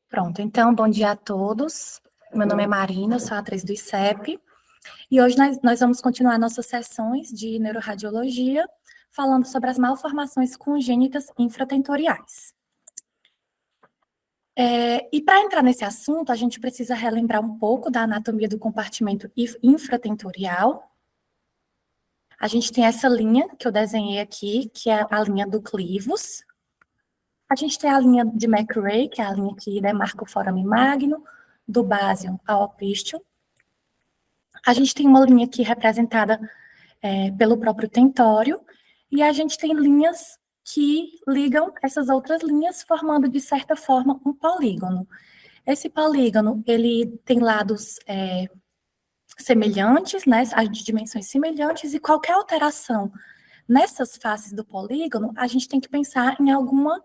Pronto, então, bom dia a todos. Meu nome é Marina, eu sou atriz do ICEP, e hoje nós vamos continuar nossas sessões de neuroradiologia, falando sobre as malformações congênitas infratentoriais. E para entrar nesse assunto, a gente precisa relembrar um pouco da anatomia do compartimento infratentorial. A gente tem essa linha que eu desenhei aqui, que é a linha do clivus. A gente tem a linha de McRae, que é a linha que demarca o foramen magnum, do basium ao opisthum. A gente tem uma linha aqui representada pelo próprio tentório, e a gente tem linhas que ligam essas outras linhas, formando, de certa forma, um polígono. Esse polígono, ele tem lados semelhantes, né, as dimensões semelhantes, e qualquer alteração nessas faces do polígono, a gente tem que pensar em alguma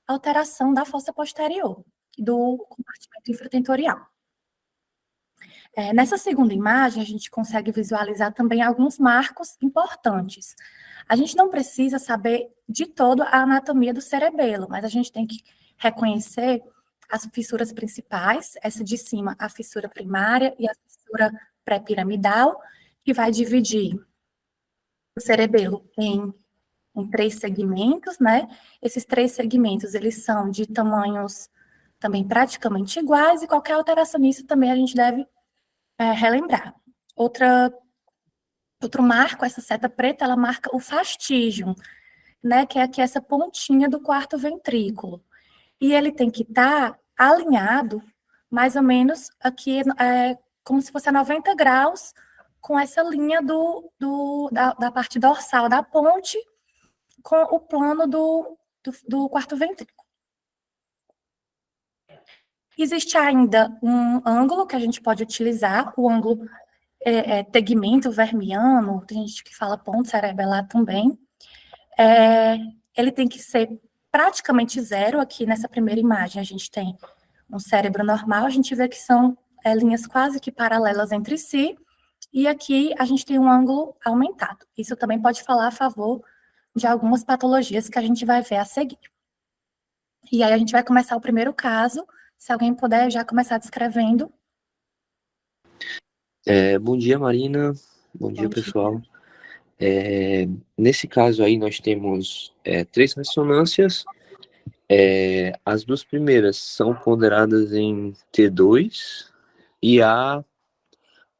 alteração da fossa posterior, do compartimento infratentorial. Nessa segunda imagem, a gente consegue visualizar também alguns marcos importantes. A gente não precisa saber de todo a anatomia do cerebelo, mas a gente tem que reconhecer as fissuras principais, essa de cima, a fissura primária e a fissura pré-piramidal, que vai dividir o cerebelo em três segmentos, né? Esses três segmentos, eles são de tamanhos também praticamente iguais, e qualquer alteração nisso também a gente deve relembrar. Outro marco, essa seta preta, ela marca o fastígio, né, que é aqui essa pontinha do quarto ventrículo. E ele tem que estar alinhado, mais ou menos, aqui, como se fosse a 90 graus, com essa linha da parte dorsal da ponte, com o plano do quarto ventrículo. Existe ainda um ângulo que a gente pode utilizar, o ângulo tegmento vermiano, tem gente que fala ponto cerebelar também. Ele tem que ser praticamente zero. Aqui nessa primeira imagem a gente tem um cérebro normal, a gente vê que são linhas quase que paralelas entre si, e aqui a gente tem um ângulo aumentado. Isso também pode falar a favor de algumas patologias que a gente vai ver a seguir. E aí a gente vai começar o primeiro caso, se alguém puder já começar descrevendo. Bom dia, Marina. Bom dia, pessoal. Nesse caso aí, nós temos três ressonâncias. As duas primeiras são ponderadas em T2 e a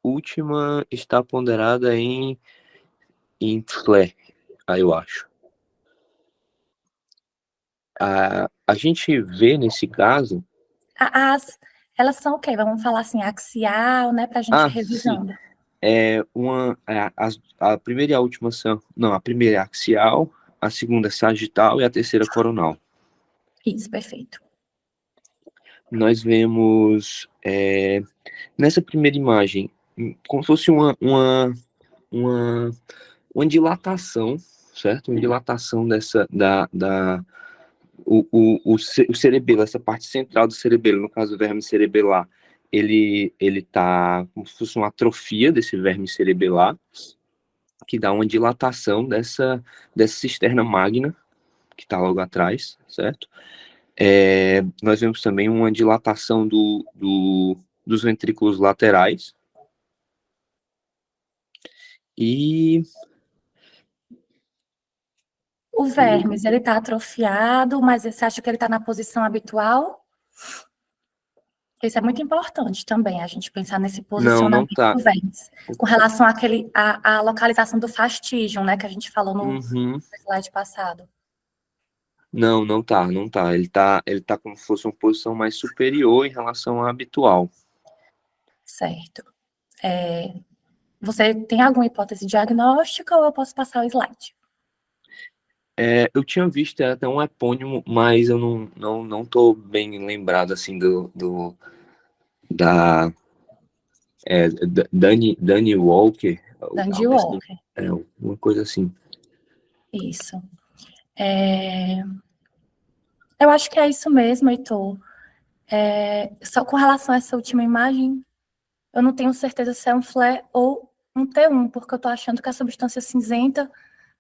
última está ponderada em FLE, aí eu acho. A gente vê nesse caso... Elas são o quê? Vamos falar assim, axial, né, para a gente ir Sim. revisando. A primeira e a última são... Não, a primeira é axial, a segunda é sagital e a terceira coronal. Isso, perfeito. Nós vemos nessa primeira imagem como se fosse uma dilatação, certo? Uma dilatação o cerebelo, essa parte central do cerebelo, no caso do verme cerebelar, ele tá como se fosse uma atrofia desse verme cerebelar, que dá uma dilatação dessa cisterna magna, que está logo atrás, certo? Nós vemos também uma dilatação dos ventrículos laterais. E o vermes, ele está atrofiado, mas você acha que ele está na posição habitual? Isso é muito importante também, a gente pensar nesse posicionamento tá. do vermes, com relação à localização do fastígio, né, que a gente falou no slide passado. Não tá. Ele tá como se fosse uma posição mais superior em relação à habitual. Certo. Você tem alguma hipótese diagnóstica ou eu posso passar o slide? Eu tinha visto até um epônimo, mas eu não tô bem lembrado, assim, da Danny Walker. Dandy Walker. Uma coisa assim. Isso. Eu acho que é isso mesmo, Heitor. Só com relação a essa última imagem, eu não tenho certeza se é um FLE ou um T1, porque eu tô achando que a substância cinzenta,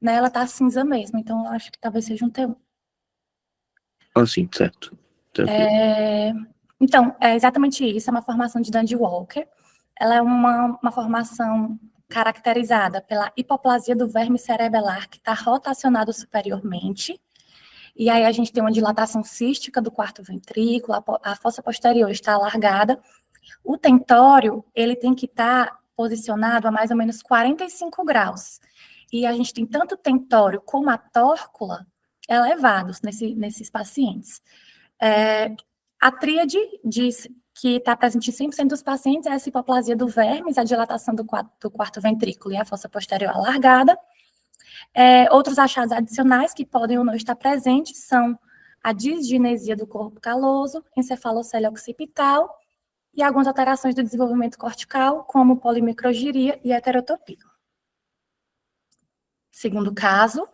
né, ela tá cinza mesmo, então eu acho que talvez seja um T1. Sim, certo. Tranquilo. Então, é exatamente isso, é uma formação de Dandy Walker. Ela é uma formação caracterizada pela hipoplasia do verme cerebelar, que está rotacionado superiormente, e aí a gente tem uma dilatação cística do quarto ventrículo, a fossa posterior está alargada. O tentório, ele tem que estar posicionado a mais ou menos 45 graus. E a gente tem tanto o tentório como a tórcula elevados nesses pacientes. A tríade diz que está presente em 100% dos pacientes é essa hipoplasia do vermes, a dilatação do quarto ventrículo e a fossa posterior alargada. Outros achados adicionais que podem ou não estar presentes são a disginesia do corpo caloso, encefalocele occipital e algumas alterações do desenvolvimento cortical, como polimicrogiria e heterotopia. Segundo caso.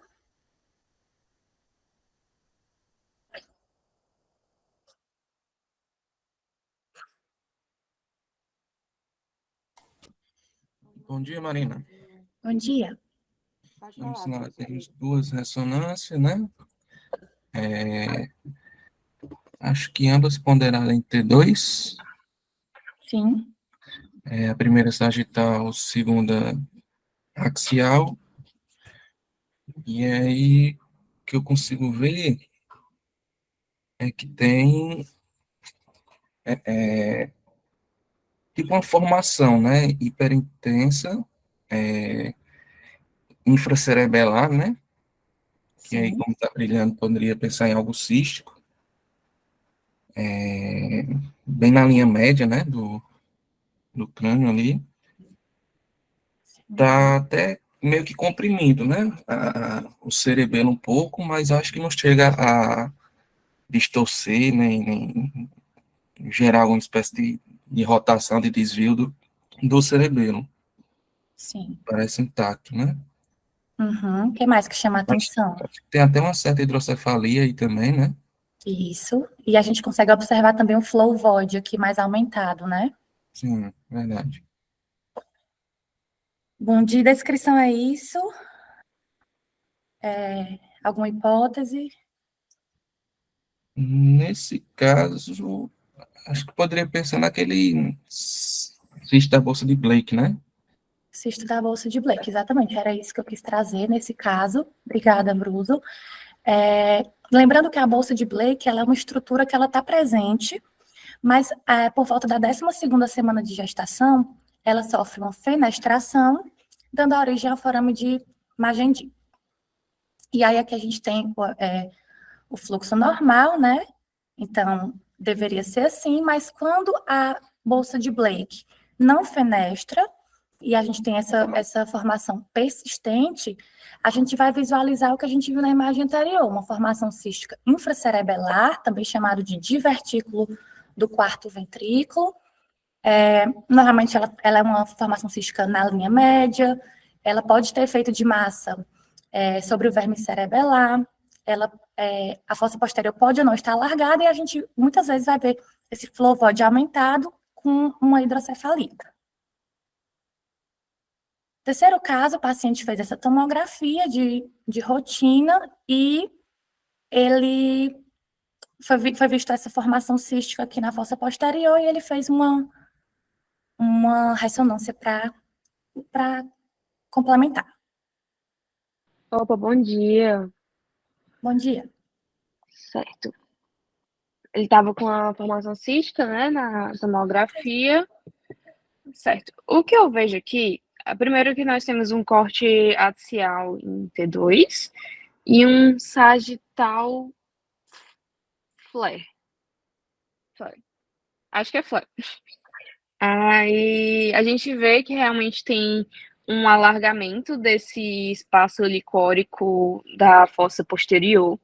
Bom dia, Marina. Bom dia. Vamos lá, temos 2 ressonâncias, né? Acho que ambas ponderadas em T2. Sim. A primeira sagital, segunda axial. E aí, o que eu consigo ver é que tem tipo uma formação, né? Hiperintensa, infracerebelar, né? Que aí, Sim. como está brilhando, poderia pensar em algo cístico. Bem na linha média, né? Do crânio ali. Tá até meio que comprimido, né? O cerebelo um pouco, mas acho que não chega a distorcer, nem gerar alguma espécie de rotação, de desvio do cerebelo. Sim. Parece intacto, né? Uhum. O que mais que chama a atenção? Acho que tem até uma certa hidrocefalia aí também, né? Isso. E a gente consegue observar também o flow void aqui mais aumentado, né? Sim, verdade. Bom, de descrição é isso. Alguma hipótese? Nesse caso, acho que poderia pensar naquele cisto da bolsa de Blake, né? Cisto da bolsa de Blake, exatamente. Era isso que eu quis trazer nesse caso. Obrigada, Bruso. Lembrando que a bolsa de Blake, ela é uma estrutura que ela está presente, mas por volta da 12ª semana de gestação, ela sofre uma fenestração, dando origem ao forame de Magendie. E aí aqui a gente tem o fluxo normal, né? Então, deveria ser assim, mas quando a bolsa de Blake não fenestra, e a gente tem essa formação persistente, a gente vai visualizar o que a gente viu na imagem anterior, uma formação cística infracerebelar, também chamado de divertículo do quarto ventrículo. Normalmente ela é uma formação cística na linha média, ela pode ter efeito de massa sobre o verme cerebelar, a fossa posterior pode ou não estar alargada, e a gente muitas vezes vai ver esse flow void aumentado com uma hidrocefalia. Terceiro caso, o paciente fez essa tomografia de rotina e ele foi visto essa formação cística aqui na fossa posterior e ele fez uma ressonância para complementar. Opa, bom dia. Bom dia. Certo. Ele estava com a formação cística, né, na tomografia. Certo. O que eu vejo aqui, primeiro que nós temos um corte axial em T2 e um sagital flare. Acho que é flare. Aí a gente vê que realmente tem um alargamento desse espaço licórico da fossa posterior.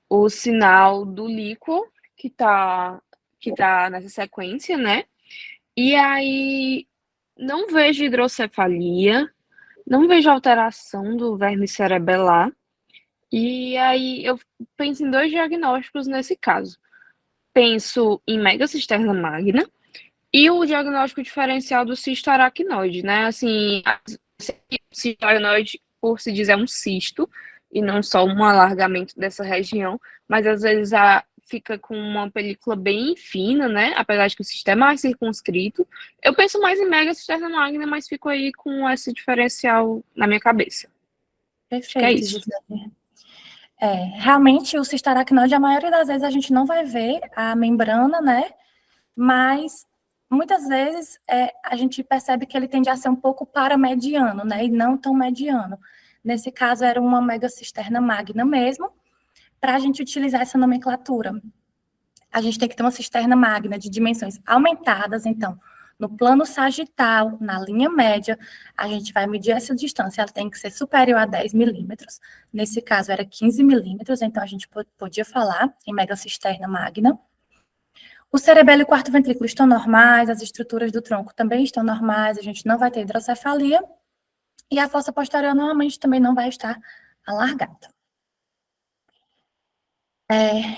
O sinal do líquor que tá nessa sequência, né? E aí não vejo hidrocefalia, não vejo alteração do verme cerebelar. E aí eu penso em 2 diagnósticos nesse caso. Penso em megacisternal magna e o diagnóstico diferencial do cisto aracnoide, né? Assim, cisto aracnoide, por se dizer, é um cisto e não só um alargamento dessa região, mas às vezes fica com uma película bem fina, né? Apesar de que o sistema é mais circunscrito. Eu penso mais em mega cisterna magna, mas fico aí com esse diferencial na minha cabeça. Acho que é Perfeito, isso. Gisele. Realmente, o cisto-aracnoide, a maioria das vezes a gente não vai ver a membrana, né? Mas muitas vezes a gente percebe que ele tende a ser um pouco paramediano, né? E não tão mediano. Nesse caso, era uma megacisterna magna mesmo. Para a gente utilizar essa nomenclatura, a gente tem que ter uma cisterna magna de dimensões aumentadas, então, no plano sagital, na linha média, a gente vai medir essa distância, ela tem que ser superior a 10 milímetros, nesse caso era 15 milímetros, então a gente podia falar em megacisterna magna. O cerebelo e o quarto ventrículo estão normais, as estruturas do tronco também estão normais, a gente não vai ter hidrocefalia, e a fossa posterior normalmente também não vai estar alargada.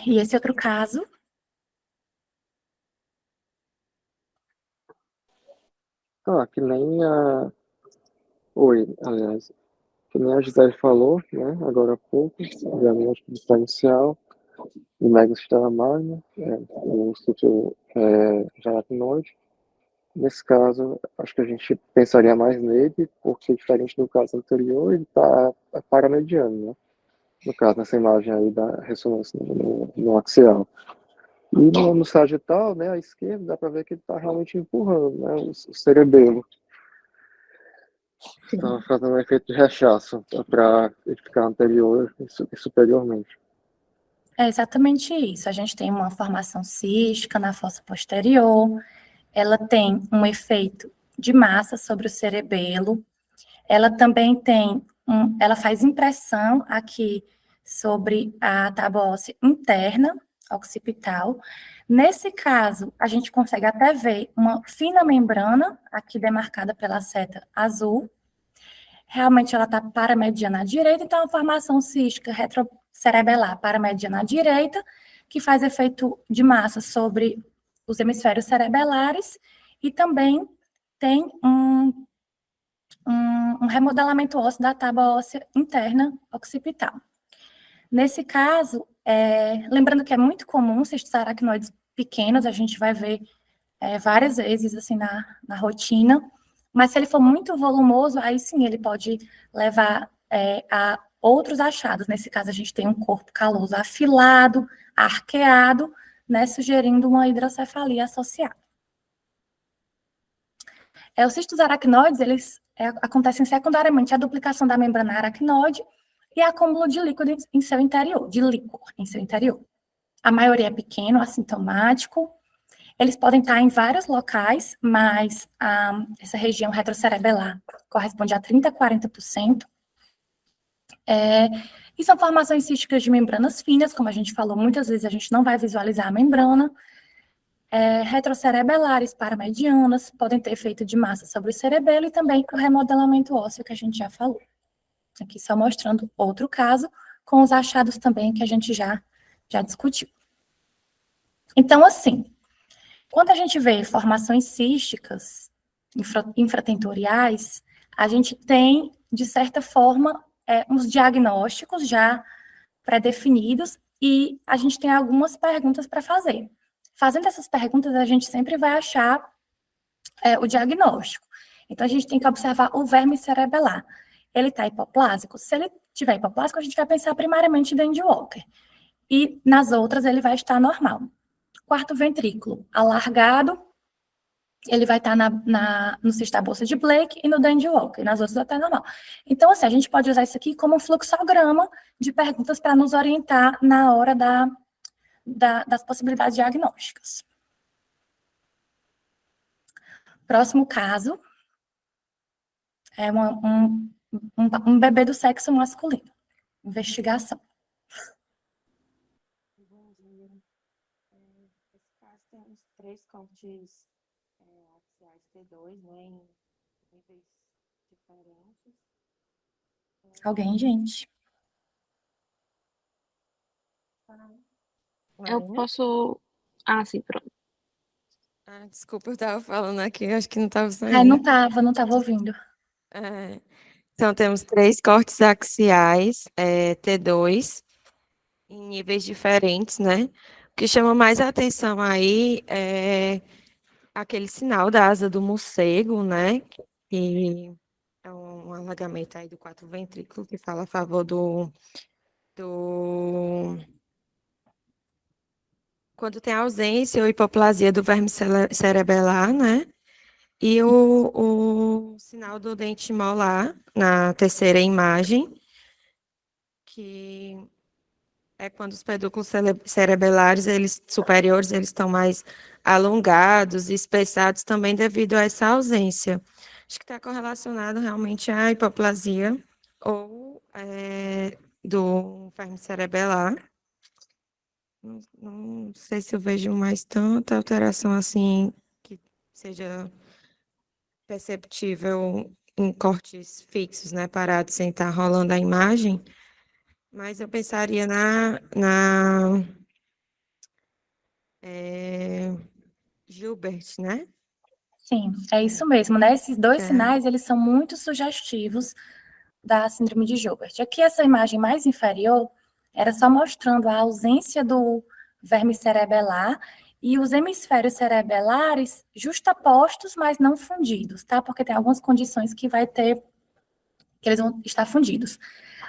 E esse outro caso... Que nem a... Oi, aliás, que nem a Gisele falou, né, agora há pouco, diagnóstico diferencial de megacistema magna, o estudo de aracnoide. Nesse caso, acho que a gente pensaria mais nele, porque diferente do caso anterior, ele está paramediano, né? No caso, nessa imagem aí da ressonância no axial. E no sagital, né, à esquerda, dá para ver que ele está realmente empurrando, né, o cerebelo. Está fazendo um efeito de rechaço para ele ficar anterior e superiormente. É exatamente isso. A gente tem uma formação cística na fossa posterior, ela tem um efeito de massa sobre o cerebelo, ela também ela faz impressão aqui sobre a tábua óssea interna, occipital. Nesse caso, a gente consegue até ver uma fina membrana, aqui demarcada pela seta azul. Realmente ela está paramediana à direita, então a formação cística retrocerebelar paramediana à direita, que faz efeito de massa sobre os hemisférios cerebelares, e também tem um remodelamento ósseo da tábua óssea interna occipital. Nesse caso, lembrando que é muito comum cistos aracnoides pequenos, a gente vai ver várias vezes assim na rotina, mas se ele for muito volumoso, aí sim ele pode levar a outros achados. Nesse caso, a gente tem um corpo caloso afilado, arqueado, né, sugerindo uma hidrocefalia associada. Os cistos aracnoides, eles acontecem secundariamente a duplicação da membrana aracnoide e acúmulo de líquido em seu interior, de líquor em seu interior. A maioria é pequeno, assintomático. Eles podem estar em vários locais, mas essa região retrocerebelar corresponde a 30% a 40%. E são formações císticas de membranas finas, como a gente falou, muitas vezes a gente não vai visualizar a membrana. Retrocerebelares, paramedianas, podem ter efeito de massa sobre o cerebelo e também o remodelamento ósseo que a gente já falou. Aqui só mostrando outro caso, com os achados também que a gente já discutiu. Então, assim, quando a gente vê formações císticas infratentoriais, a gente tem, de certa forma, uns diagnósticos já pré-definidos e a gente tem algumas perguntas para fazer. Fazendo essas perguntas, a gente sempre vai achar o diagnóstico. Então, a gente tem que observar o verme cerebelar. Ele está hipoplásico? Se ele tiver hipoplásico, a gente vai pensar primariamente em Dandy Walker. E nas outras, ele vai estar normal. Quarto ventrículo alargado, ele vai estar no cisto da bolsa de Blake e no Dandy Walker, nas outras até normal. Então, assim, a gente pode usar isso aqui como um fluxograma de perguntas para nos orientar na hora das possibilidades diagnósticas. Próximo caso é um bebê do sexo masculino. Investigação. Bom dia. Esse caso tem uns 3 cortes axiais T2, né, em níveis diferentes. Alguém, gente? Eu posso... sim, pronto. Desculpa, eu estava falando aqui, acho que não estava saindo. Não estava ouvindo. Então, temos 3 cortes axiais T2, em níveis diferentes, né? que chama mais a atenção aí é aquele sinal da asa do morcego, né? Que é um alagamento aí do quarto ventrículo que fala a favor do... Quando tem ausência ou hipoplasia do verme cerebelar, né? E o sinal do dente molar na terceira imagem, que é quando os pedúnculos cerebelares, eles superiores, eles estão mais alongados e espessados também devido a essa ausência. Acho que está correlacionado realmente à hipoplasia ou do verme cerebelar. Não sei se eu vejo mais tanta alteração assim que seja perceptível em cortes fixos, né, parados, sem estar rolando a imagem, mas eu pensaria na Gilbert, né? Sim, é isso mesmo, né? Esses dois É. sinais, eles são muito sugestivos da síndrome de Gilbert. Aqui, essa imagem mais inferior era só mostrando a ausência do verme cerebelar e os hemisférios cerebelares justapostos, mas não fundidos, tá? Porque tem algumas condições que vai ter, que eles vão estar fundidos.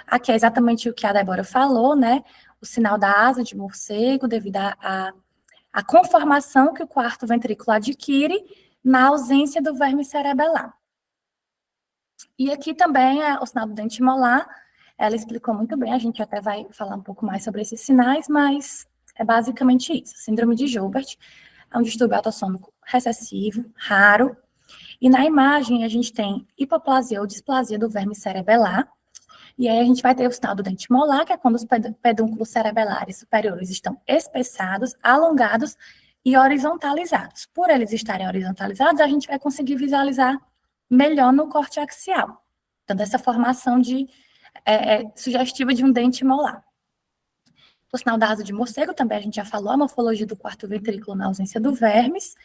Aqui é exatamente o que a Débora falou, né? O sinal da asa de morcego, devido à conformação que o quarto ventrículo adquire na ausência do verme cerebelar. E aqui também é o sinal do dente molar, ela explicou muito bem, a gente até vai falar um pouco mais sobre esses sinais, mas é basicamente isso. Síndrome de Gilbert é um distúrbio autossômico recessivo, raro, e na imagem a gente tem hipoplasia ou displasia do verme cerebelar, e aí a gente vai ter o sinal do dente molar, que é quando os pedúnculos cerebelares superiores estão espessados, alongados e horizontalizados. Por eles estarem horizontalizados, a gente vai conseguir visualizar melhor no corte axial, dando essa formação sugestiva de um dente molar. O sinal da asa de morcego, também a gente já falou, a morfologia do quarto ventrículo na ausência do vermes.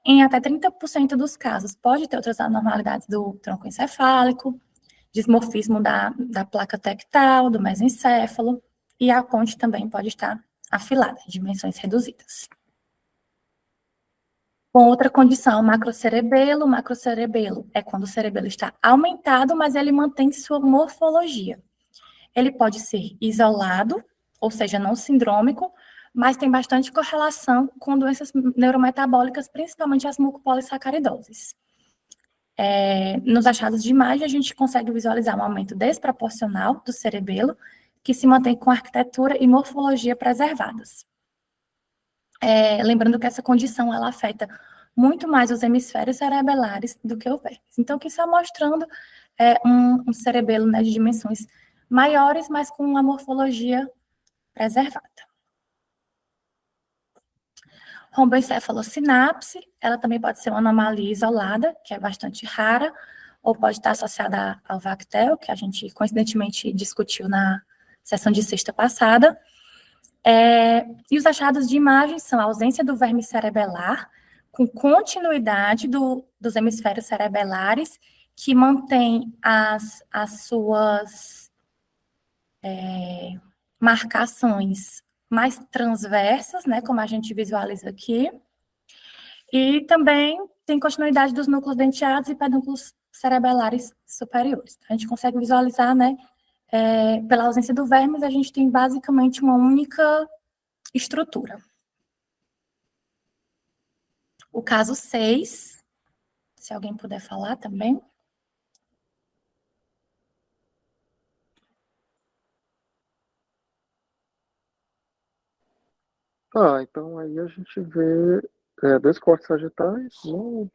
Em até 30% dos casos, pode ter outras anormalidades do tronco encefálico, dismorfismo da placa tectal, do mesencéfalo, e a ponte também pode estar afilada, em dimensões reduzidas. Com outra condição, macrocerebelo. Macrocerebelo é quando o cerebelo está aumentado, mas ele mantém sua morfologia. Ele pode ser isolado, ou seja, não sindrômico, mas tem bastante correlação com doenças neurometabólicas, principalmente as mucopolissacaridoses. Nos achados de imagem, a gente consegue visualizar um aumento desproporcional do cerebelo, que se mantém com arquitetura e morfologia preservadas. Lembrando que essa condição, ela afeta muito mais os hemisférios cerebelares do que o vermes. Então, aqui está mostrando um cerebelo, né, de dimensões maiores, mas com uma morfologia preservada. Romboencefalosinapse, ela também pode ser uma anomalia isolada, que é bastante rara, ou pode estar associada ao VACTEL, que a gente coincidentemente discutiu na sessão de sexta passada. E os achados de imagem são a ausência do verme cerebelar, com continuidade dos hemisférios cerebelares, que mantém as suas marcações mais transversas, né, como a gente visualiza aqui, e também tem continuidade dos núcleos denteados e pedúnculos cerebelares superiores. A gente consegue visualizar, né, pela ausência do vermes, a gente tem basicamente uma única estrutura. O caso 6, se alguém puder falar também. Então aí a gente vê dois cortes sagitais, né?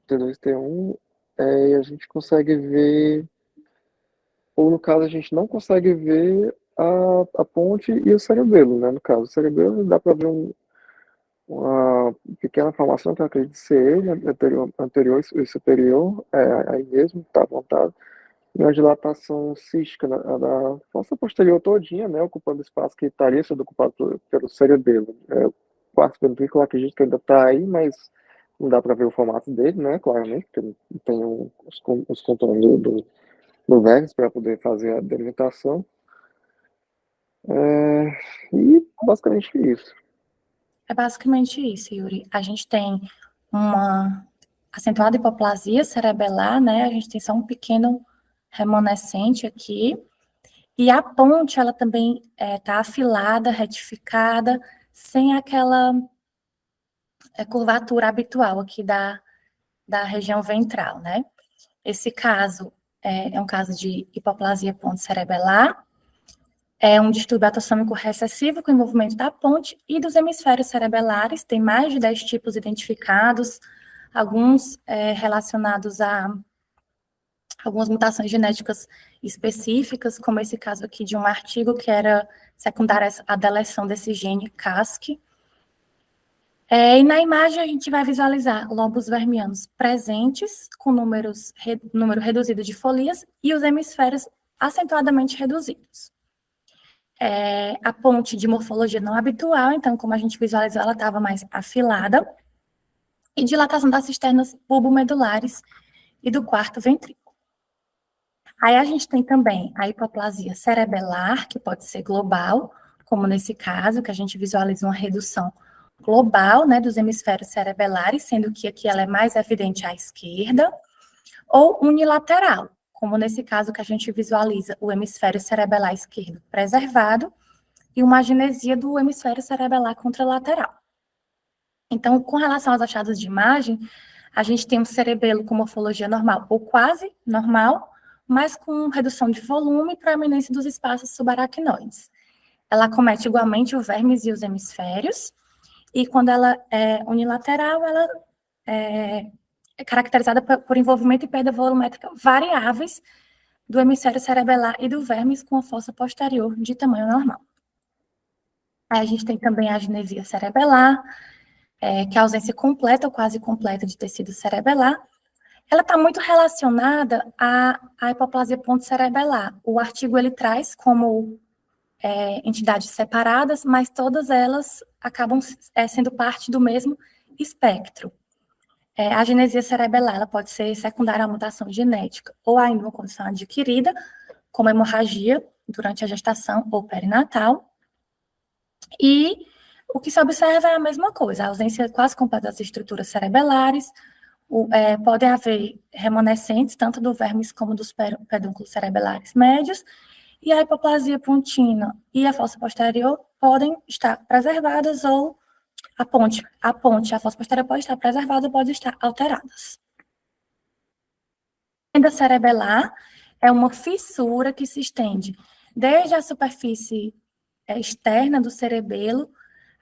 T2, T1, e a gente consegue ver, ou no caso a gente não consegue ver a ponte e o cerebelo, né? No caso, o cerebelo dá para ver uma pequena formação, que eu acredito ser ele, anterior e superior, aí mesmo, tá apontado, e uma dilatação cística da fossa posterior todinha, né, ocupando o espaço que estaria sendo ocupado pelo cerebelo. O quarto ventrículo, acredito que ainda está aí, mas não dá para ver o formato dele, né, claramente, porque não tem os contornos do vermes para poder fazer a delimitação. E basicamente isso. É basicamente isso, Yuri. A gente tem uma acentuada hipoplasia cerebelar, né? A gente tem só um pequeno remanescente aqui. E a ponte, ela também está afilada, retificada, sem aquela curvatura habitual aqui da região ventral, né? Esse caso é um caso de hipoplasia pontocerebelar, é um distúrbio autossômico recessivo com envolvimento da ponte e dos hemisférios cerebelares, tem mais de 10 tipos identificados, alguns relacionados a algumas mutações genéticas específicas, como esse caso aqui de um artigo que era secundária à deleção desse gene Casc. E na imagem a gente vai visualizar lobos vermianos presentes, com número reduzido de folias, e os hemisférios acentuadamente reduzidos. A ponte de morfologia não habitual, então, como a gente visualizou, ela estava mais afilada, e dilatação das cisternas bulbomedulares e do quarto ventrículo. Aí a gente tem também a hipoplasia cerebelar, que pode ser global, como nesse caso, que a gente visualiza uma redução global, né, dos hemisférios cerebelares, sendo que aqui ela é mais evidente à esquerda, ou unilateral, como nesse caso que a gente visualiza o hemisfério cerebelar esquerdo preservado e uma agenesia do hemisfério cerebelar contralateral. Então, com relação aos achados de imagem, a gente tem um cerebelo com morfologia normal ou quase normal, mas com redução de volume e proeminência dos espaços subaracnoides. Ela acomete igualmente o vermes e os hemisférios, e quando ela é unilateral, ela é caracterizada por envolvimento e perda volumétrica variáveis do hemisfério cerebelar e do vermes com a fossa posterior de tamanho normal. Aí a gente tem também a agenesia cerebelar, que é a ausência completa ou quase completa de tecido cerebelar. Ela está muito relacionada à hipoplasia pontocerebelar. O artigo ele traz como entidades separadas, mas todas elas acabam sendo parte do mesmo espectro. A agenesia cerebelar ela pode ser secundária à mutação genética ou ainda uma condição adquirida, como hemorragia durante a gestação ou perinatal. E o que se observa é a mesma coisa, a ausência quase completa das estruturas cerebelares, podem haver remanescentes, tanto do vermes como dos pedúnculos cerebelares médios, e a hipoplasia pontina e a fossa posterior podem estar preservadas ou a ponte e a fossa posterior pode estar preservada ou pode estar alteradas. A fenda cerebelar é uma fissura que se estende desde a superfície externa do cerebelo,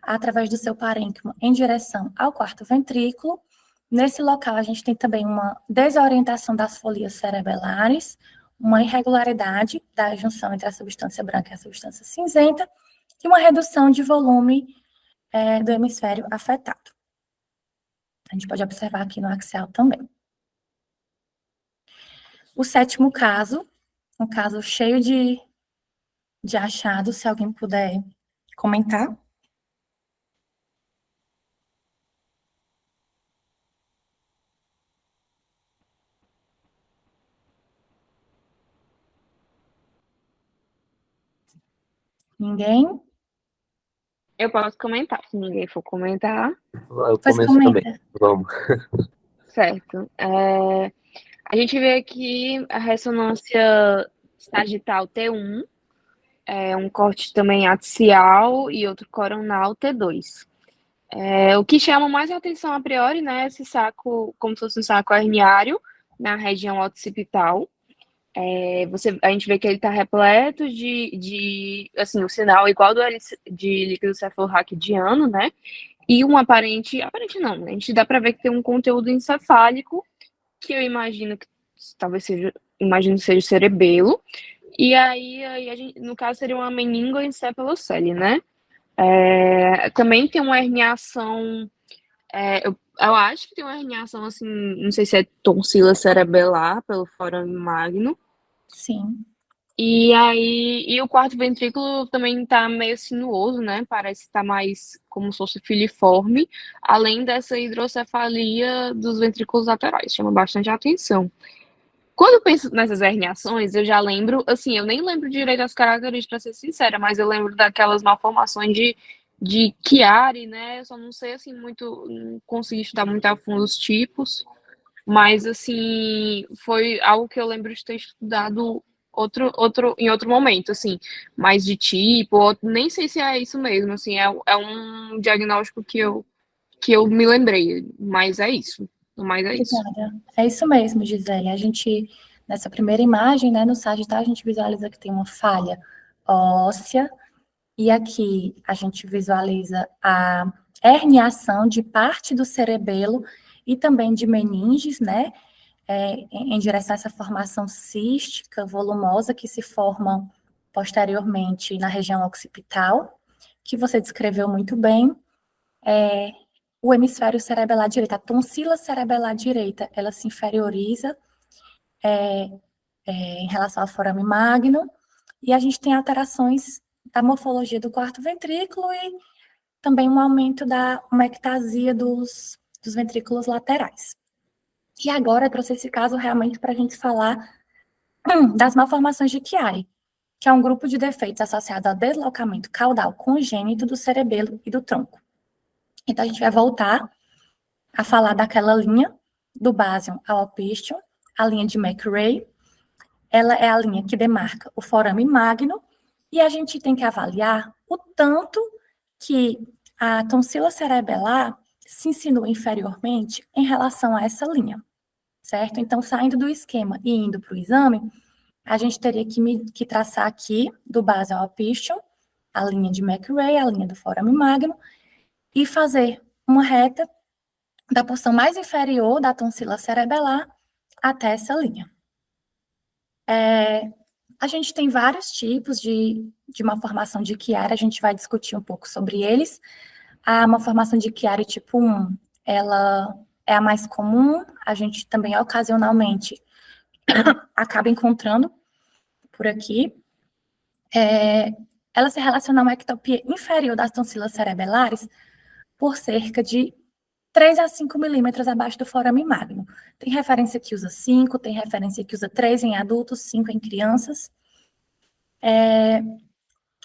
através do seu parênquima, em direção ao quarto ventrículo. Nesse local, a gente tem também uma desorientação das folias cerebelares, uma irregularidade da junção entre a substância branca e a substância cinzenta, e uma redução de volume do hemisfério afetado. A gente pode observar aqui no axial também. O sétimo caso, um caso cheio de achados, se alguém puder comentar. Ninguém? Eu posso comentar, se ninguém for comentar. Eu Pois começo também. comenta. Vamos. Certo. A gente vê aqui a ressonância sagital T1, um corte também axial e outro coronal T2. O que chama mais atenção a priori, né, esse saco, como se fosse um saco herniário, na região occipital. A gente vê que ele está repleto de assim, o sinal igual de líquido cefalorraquidiano, né? E um aparente não, a gente dá para ver que tem um conteúdo encefálico, que eu imagino que talvez seja o cerebelo. E aí a gente, no caso, seria uma meningoencefalocele, né? Também tem uma herniação, eu acho que tem uma herniação, assim, não sei se é tonsila cerebelar, pelo forame magno. Sim. E o quarto ventrículo também tá meio sinuoso, né? Parece estar mais como se fosse filiforme, além dessa hidrocefalia dos ventrículos laterais, chama bastante atenção. Quando eu penso nessas herniações, eu já lembro, assim, eu nem lembro direito as características, para ser sincera, mas eu lembro daquelas malformações de Chiari, né? Eu só não sei, assim, muito, não consegui estudar muito a fundo os tipos, mas, assim, foi algo que eu lembro de ter estudado em outro momento, assim, mais de tipo, nem sei se é isso mesmo, assim, é um diagnóstico que eu me lembrei, mas é isso. Mas é isso. Obrigada. É isso mesmo, Gisele. A gente, nessa primeira imagem, né, no sagitário, a gente visualiza que tem uma falha óssea, e aqui a gente visualiza a herniação de parte do cerebelo e também de meninges, né, em direção a essa formação cística, volumosa, que se forma posteriormente na região occipital, que você descreveu muito bem. O hemisfério cerebelar direito, a tonsila cerebelar direita, ela se inferioriza em relação ao forame magno, e a gente tem alterações da morfologia do quarto ventrículo e também um aumento da uma ectasia dos ventrículos laterais. E agora eu trouxe esse caso realmente para a gente falar das malformações de Chiari, que é um grupo de defeitos associado ao deslocamento caudal congênito do cerebelo e do tronco. Então, a gente vai voltar a falar daquela linha do básion ao opisthon, a linha de McRae. Ela é a linha que demarca o forame magno, e a gente tem que avaliar o tanto que a tonsila cerebelar se insinua inferiormente em relação a essa linha, certo? Então, saindo do esquema e indo para o exame, a gente teria que traçar aqui, do base ao opisthon, a linha de McRae, a linha do forame magno, e fazer uma reta da porção mais inferior da tonsila cerebelar até essa linha. A gente tem vários tipos de malformação de Chiari, a gente vai discutir um pouco sobre eles. A malformação de Chiari tipo 1, ela é a mais comum, a gente também ocasionalmente acaba encontrando por aqui. Ela se relaciona a uma ectopia inferior das tonsilas cerebelares por cerca de 3 a 5 milímetros abaixo do forame magno. Tem referência que usa 5, tem referência que usa 3 em adultos, 5 em crianças.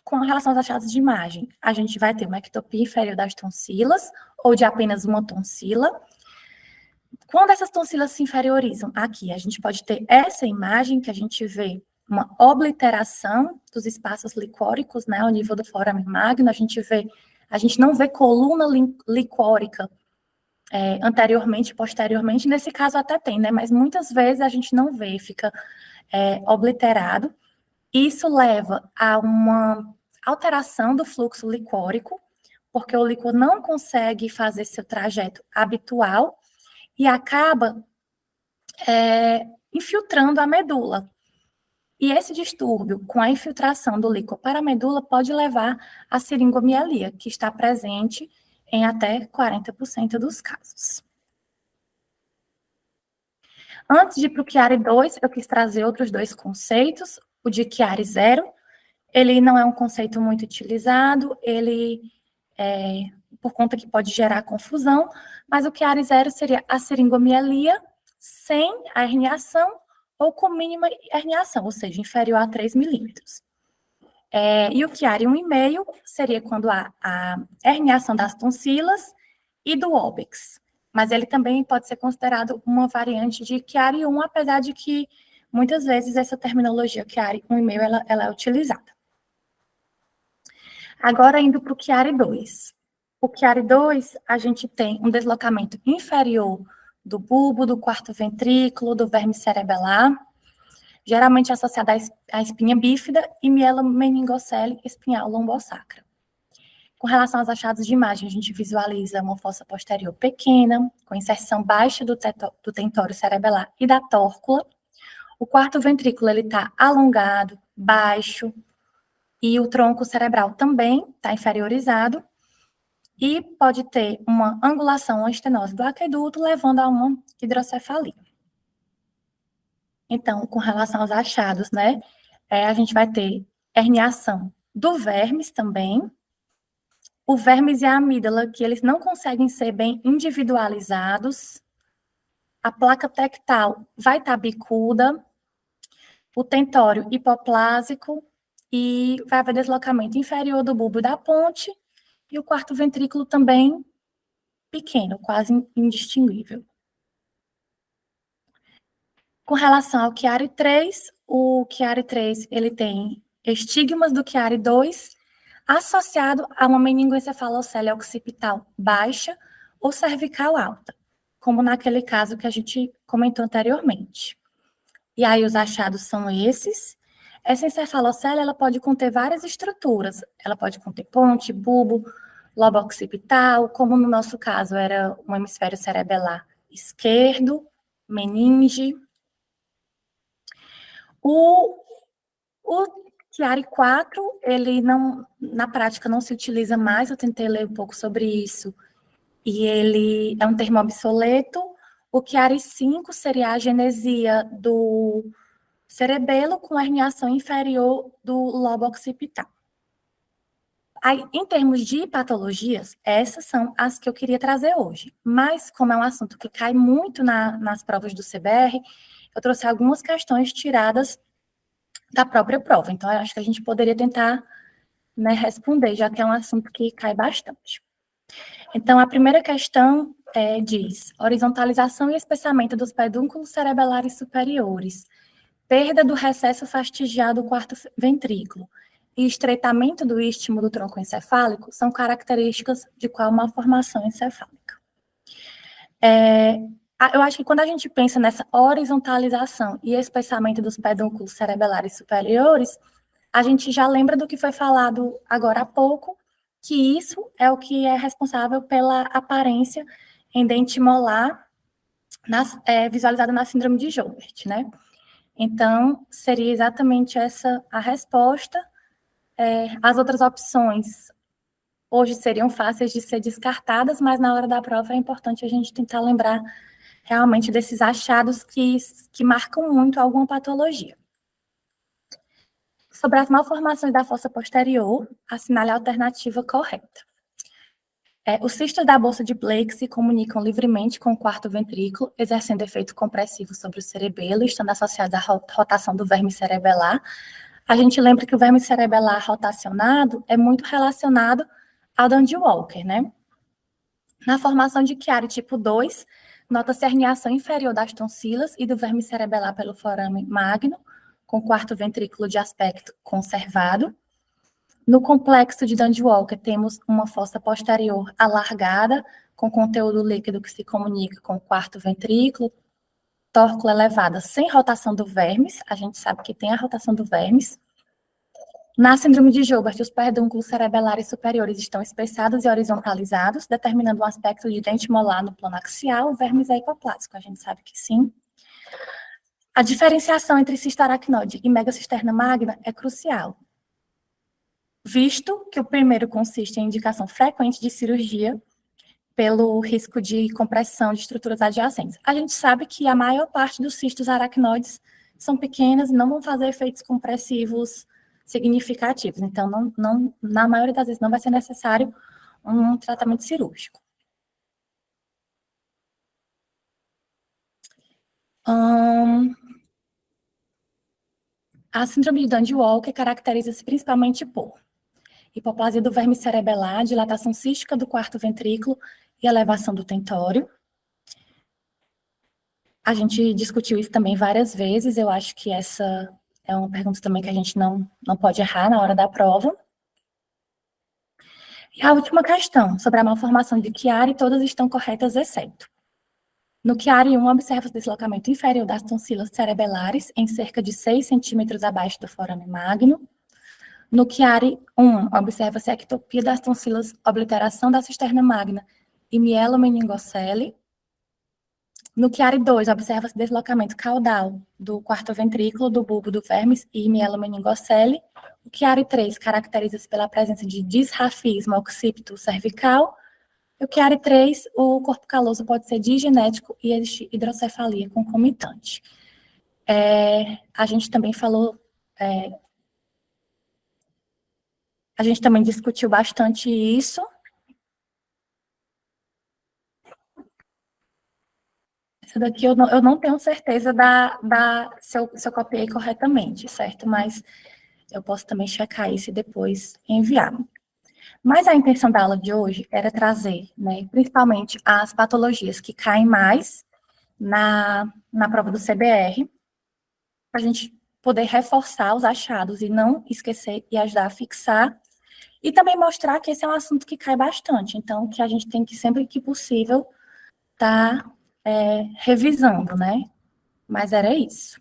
Com relação aos achados de imagem, a gente vai ter uma ectopia inferior das tonsilas, ou de apenas uma tonsila. Quando essas tonsilas se inferiorizam aqui, a gente pode ter essa imagem que a gente vê uma obliteração dos espaços licóricos, né, ao nível do forame magno, a gente não vê coluna licórica anteriormente e posteriormente, nesse caso até tem, né, mas muitas vezes a gente não vê, fica obliterado. Isso leva a uma alteração do fluxo licórico, porque o líquido não consegue fazer seu trajeto habitual e acaba infiltrando a medula. E esse distúrbio com a infiltração do líquido para a medula pode levar à seringomialia, que está presente em até 40% dos casos. Antes de ir para o Chiari 2, eu quis trazer outros dois conceitos. O de Chiari 0, ele não é um conceito muito utilizado, ele por conta que pode gerar confusão, mas o Chiari 0 seria a seringomialia sem a herniação ou com mínima herniação, ou seja, inferior a 3 milímetros. E o Chiari 1,5 seria quando há a herniação das tonsilas e do óbex, mas ele também pode ser considerado uma variante de Chiari 1, apesar de que muitas vezes essa terminologia Chiari 1,5 ela é utilizada. Agora, indo para o Chiari 2. O Chiari 2, a gente tem um deslocamento inferior do bulbo, do quarto ventrículo, do verme cerebelar, geralmente associado à espinha bífida e mielomeningocele espinhal lombosacra. Com relação aos achados de imagem, a gente visualiza uma fossa posterior pequena, com inserção baixa do tentório cerebelar e da tórcula. O quarto ventrículo está alongado, baixo, e o tronco cerebral também está inferiorizado, e pode ter uma angulação ou estenose do aqueduto, levando a uma hidrocefalia. Então, com relação aos achados, né, a gente vai ter herniação do vermes também, o vermes e a amígdala, que eles não conseguem ser bem individualizados, a placa tectal vai estar bicuda, o tentório hipoplásico, e vai haver deslocamento inferior do bulbo da ponte, e o quarto ventrículo também pequeno, quase indistinguível. Com relação ao Chiari 3, o Chiari 3 ele tem estigmas do Chiari 2 associado a uma meningoencefalocele occipital baixa ou cervical alta, como naquele caso que a gente comentou anteriormente. E aí os achados são esses. Essa encefalocele ela pode conter várias estruturas. Ela pode conter ponte, bulbo, lobo occipital, como no nosso caso era um hemisfério cerebelar esquerdo, meninge. O Chiari 4, ele não, na prática não se utiliza mais, eu tentei ler um pouco sobre isso, e ele é um termo obsoleto. O Chiari 5 seria a agenesia do cerebelo com herniação inferior do lobo occipital. Aí, em termos de patologias, essas são as que eu queria trazer hoje. Mas, como é um assunto que cai muito nas provas do CBR, eu trouxe algumas questões tiradas da própria prova. Então, eu acho que a gente poderia tentar, né, responder, já que é um assunto que cai bastante. Então, a primeira questão diz: horizontalização e espessamento dos pedúnculos cerebelares superiores, perda do recesso fastigial do quarto ventrículo e estreitamento do istmo do tronco encefálico são características de qual malformação encefálica. Eu acho que quando a gente pensa nessa horizontalização e espessamento dos pedúnculos cerebelares superiores, a gente já lembra do que foi falado agora há pouco, que isso é o que é responsável pela aparência em dente molar visualizada na síndrome de Joubert, né? Então, seria exatamente essa a resposta. As outras opções hoje seriam fáceis de ser descartadas, mas na hora da prova é importante a gente tentar lembrar realmente desses achados que marcam muito alguma patologia. Sobre as malformações da fossa posterior, assinale a alternativa correta. Os cistos da bolsa de Blake se comunicam livremente com o quarto ventrículo, exercendo efeito compressivo sobre o cerebelo, estando associados à rotação do verme cerebelar. A gente lembra que o verme cerebelar rotacionado é muito relacionado ao Dandy Walker, né? Na formação de Chiari tipo 2, nota-se a herniação inferior das tonsilas e do verme cerebelar pelo forame magno, com o quarto ventrículo de aspecto conservado. No complexo de Dandy Walker, temos uma fossa posterior alargada, com conteúdo líquido que se comunica com o quarto ventrículo, tórcula elevada sem rotação do vermes, a gente sabe que tem a rotação do vermes. Na síndrome de Joubert, os pedúnculos cerebelares superiores estão espessados e horizontalizados, determinando um aspecto de dente molar no plano axial, o vermes é hipoplásico, a gente sabe que sim. A diferenciação entre cisto-aracnoide e megocisterna magna é crucial, visto que o primeiro consiste em indicação frequente de cirurgia pelo risco de compressão de estruturas adjacentes. A gente sabe que a maior parte dos cistos aracnoides são pequenas e não vão fazer efeitos compressivos significativos. Então, na maioria das vezes, não vai ser necessário um tratamento cirúrgico. A síndrome de Dandy Walker caracteriza-se principalmente por hipoplasia do verme cerebelar, dilatação cística do quarto ventrículo e elevação do tentório. A gente discutiu isso também várias vezes, eu acho que essa é uma pergunta também que a gente não pode errar na hora da prova. E a última questão, sobre a malformação de Chiari, todas estão corretas, exceto. No Chiari 1, observa-se deslocamento inferior das tonsilas cerebelares em cerca de 6 centímetros abaixo do forame magno. No Chiari 1, observa-se a ectopia das tonsilas, obliteração da cisterna magna e mielomeningocele. No Chiari 2, observa-se deslocamento caudal do quarto ventrículo, do bulbo do vermes e mielomeningocele. O Chiari 3 caracteriza-se pela presença de disrafismo occipito cervical. E o Chiari 3, o corpo caloso pode ser digenético e existe hidrocefalia concomitante. A gente também falou... a gente também discutiu bastante isso. Isso daqui eu não tenho certeza se eu copiei corretamente, certo? Mas eu posso também checar isso e depois enviar. Mas a intenção da aula de hoje era trazer, né, principalmente as patologias que caem mais na prova do CBR, para a gente poder reforçar os achados e não esquecer e ajudar a fixar, e também mostrar que esse é um assunto que cai bastante, então que a gente tem que, sempre que possível, estar revisando, né? Mas era isso.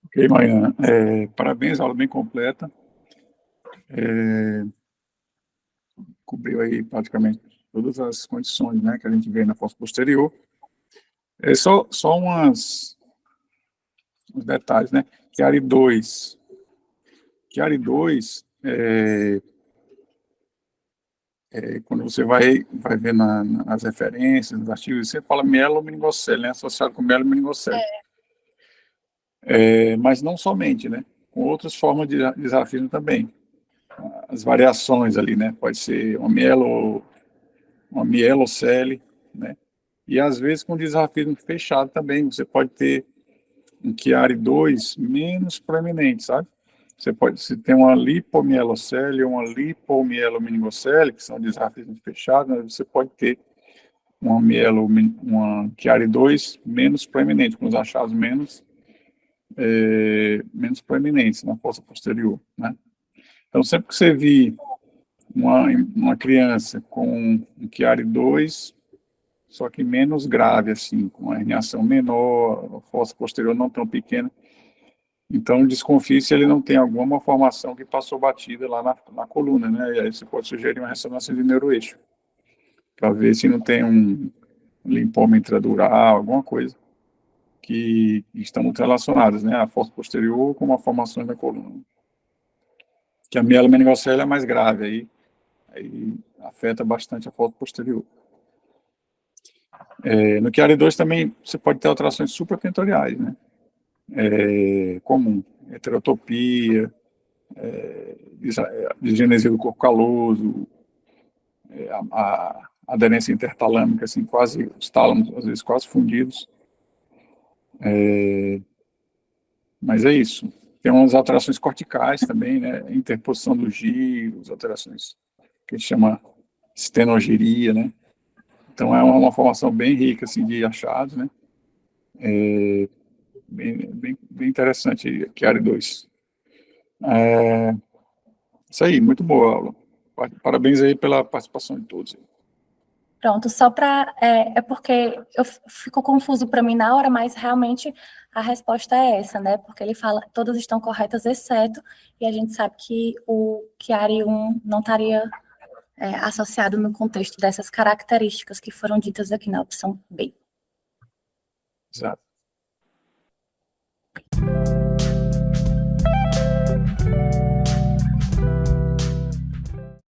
Ok, Mariana. Parabéns, aula bem completa. Cobriu aí praticamente todas as condições, né, que a gente vê na fossa posterior. Só uns detalhes, né? Chiari 2. Quando você vai ver nas referências, nos artigos, você fala mielomeningocele, né? Associado com mielomeningocele. Mas não somente, né? Com outras formas de disrafismo também. As variações ali, né? Pode ser uma mielocele, né? E às vezes com disrafismo fechado também, você pode ter um Chiari 2 menos proeminente, sabe? Se tem uma lipomielocele ou uma lipomielomenincele, que são disrafismos fechados, né? Você pode ter uma Chiari 2 menos proeminente, com os achados menos proeminentes na fossa posterior, né? Então, sempre que você vir uma criança com um Chiari 2, só que menos grave, assim, com uma herniação menor, a fossa posterior não tão pequena, então desconfie se ele não tem alguma malformação que passou batida lá na coluna, né? E aí você pode sugerir uma ressonância de neuroeixo, para ver se não tem um linfoma intradural, alguma coisa, que estão muito relacionadas, né? A fossa posterior com malformações da coluna. Que a mielomeningocele é mais grave, aí afeta bastante a fossa posterior. No Chiari 2 também você pode ter alterações supratentoriais, né? Comum, heterotopia, disgenesia do corpo caloso, a aderência intertalâmica, assim, quase, os tálamos, às vezes, quase fundidos. Mas é isso. Tem umas alterações corticais também, né? Interposição dos giros, alterações que a gente chama estenogiria, né? Então, é uma formação bem rica, assim, de achados, né? Bem interessante, Chiari 2. Isso aí, muito boa a aula. Parabéns aí pela participação de todos. Pronto, só para... É porque ficou confuso para mim na hora, mas realmente a resposta é essa, né? Porque ele fala, todas estão corretas, exceto, e a gente sabe que o Chiari 1 não estaria associado no contexto dessas características que foram ditas aqui na opção B. Exato.